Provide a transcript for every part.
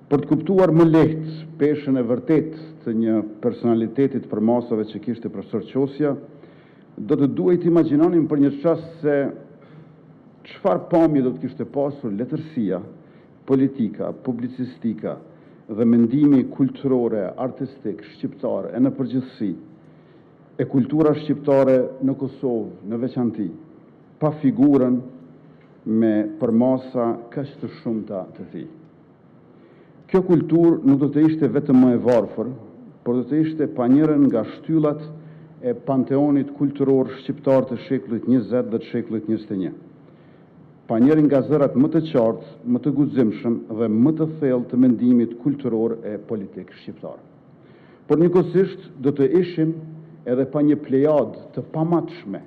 Për të kuptuar më lehtë peshën e vërtet të një personalitetit për masave që kishte profesor Qosja, do të duhet imagjinonim për një çast se çfarë pamje do të kishte pasur letërsia, politika, publicistika dhe mendimi kulturore, artistik, shqiptar e në përgjithësi, e kultura shqiptare në Kosovë, në veçanti, pa figurën me përmasa kaq të shumta të tij. Kjo kulturë nuk do të ishte vetëm më e varfër, por do të ishte pa njërin nga shtyllat e panteonit kulturor shqiptar të shekullit 20 dhe të shekullit 21. Pa njërin nga zërat më të qartë, më të guximshëm dhe më të thellë të mendimit kulturor e politik shqiptar. Por njëkohësisht do të ishim edhe pa një plejad të pamatshme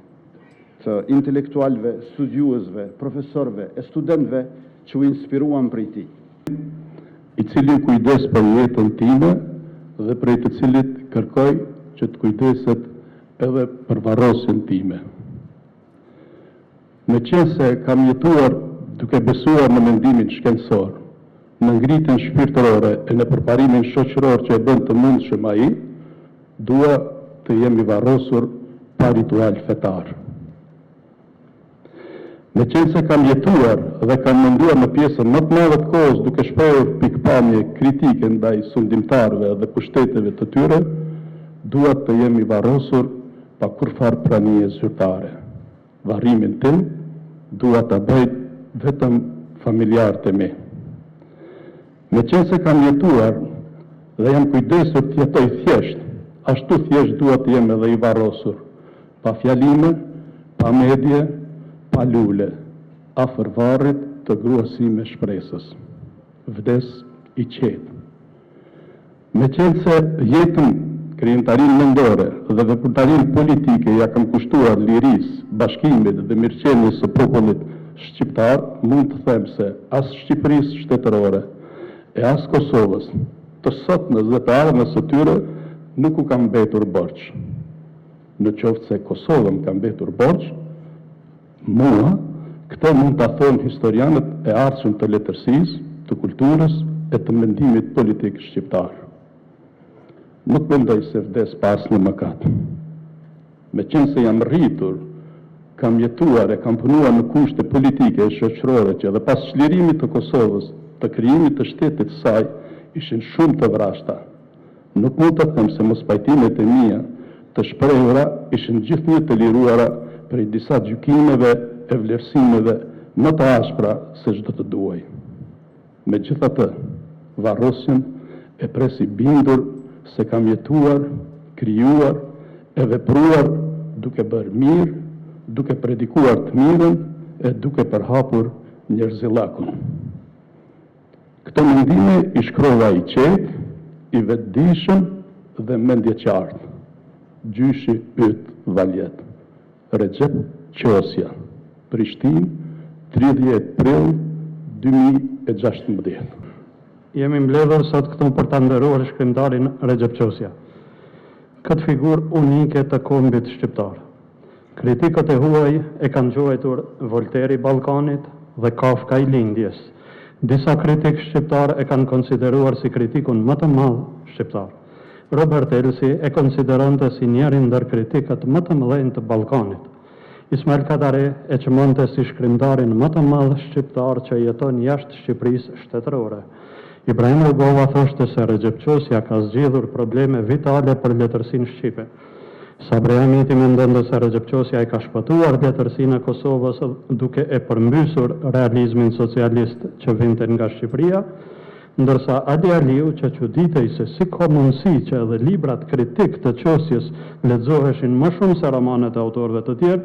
të intelektualëve, studiuesve, profesorëve e studentëve që u inspiruan prej tij, i cili kujdes për jetën time dhe prej të cilit kërkoj që të kujdeset edhe për varrosin time. Me qenë se kam jetuar duke besuar në mendimin shkencor, në ngritjen shpirtërore e në përparimin shoqëror që e bën të mundshëm ai, dua të jem i varrosur pa ritual fetar. Me qenë se kam jetuar dhe kam menduar në pjesën më të madhe të kohës duke shprehur pikpamje kritike ndaj sundimtarëve dhe pushteteve të tyre, dua të jem i varrosur pa kurfar pranie zyrtare. Varrimin tim dua ta bëj vetëm familjarët e mi. Me qenë se kam jetuar dhe jam kujdesur të jetoj thjesht, ashtu thjesht dua të jem edhe i varrosur, pa fjalime, pa medje, pa lule, afër varrit të gruas sime shpresës. Vdes i qetë. Me qenë se jetën, krijimtarinë mendore dhe veprimtarinë politike ja kam kushtuar lirisë, bashkimit dhe mirëqenies së popullit shqiptar, mund të them se as Shqipërisë shtetërore e as Kosovës, të sotmes dhe të ardhmes së tyre, nuk u kam mbetur borxh. Në qoftë se Kosovën ka mbetur borxh, mua, këtë mund të thonë historianët e ardhshëm të letërsisë, të kulturës e të mendimit politik shqiptar. Nuk mendoj se vdes pas në mëkat. Me qenë se jam rritur, kam jetuar e kam punuar në kushte politike e shoqërore që edhe pas çlirimit të Kosovës, të krijimit të shtetit saj, ishin shumë të vrashta. Nuk mund të them se mospajtimet e mia të shprehura ishin gjithnjë të liruara prej disa gjykimeve e vlerësimeve më të ashpra se çdo të duaj. Megjithatë, varrosin e presi bindur se kam jetuar, krijuar e vepruar duke bërë mirë, duke predikuar të mirën e duke përhapur njerëzillakun. Këto mendime i shkrova i qetë, i vetëdijshëm dhe mendjeqartë. Gjyshi yt Valjet. Recep Qosja, Prishtinë, 30 prill 2016. Jemi mbledhur sot këtu për ta nderuar shkrimtarin Recep Qosja, këtë figurë unike të kombit shqiptar. Kritikët e huaj e kanë quajtur Volteri i Ballkanit dhe Kafka i lindjes. Disa kritikë shqiptar e kanë konsideruar si kritikun më të madh shqiptar. Robert Elsi e konsideronte si njërin ndër kritikët më të mëdhenj të Ballkanit. Ismail Kadare e çmonte si shkrimtarin më të madh shqiptar që jeton jashtë Shqipërisë shtetërore. Ibrahim Rugova thoshte se Recep Qosja ka zgjidhur probleme vitale për letërsinë shqipe. Sabri Ahmeti mendonte se Recep Qosja e ka shpëtuar letërsinë e Kosovës duke e përmbysur realizmin socialist që vinte nga Shqipëria, ndërsa Adi Aliu që çuditej se si ka mundësi që edhe librat kritik të Qosjes lexoheshin më shumë se romanet e autorëve të tjerë,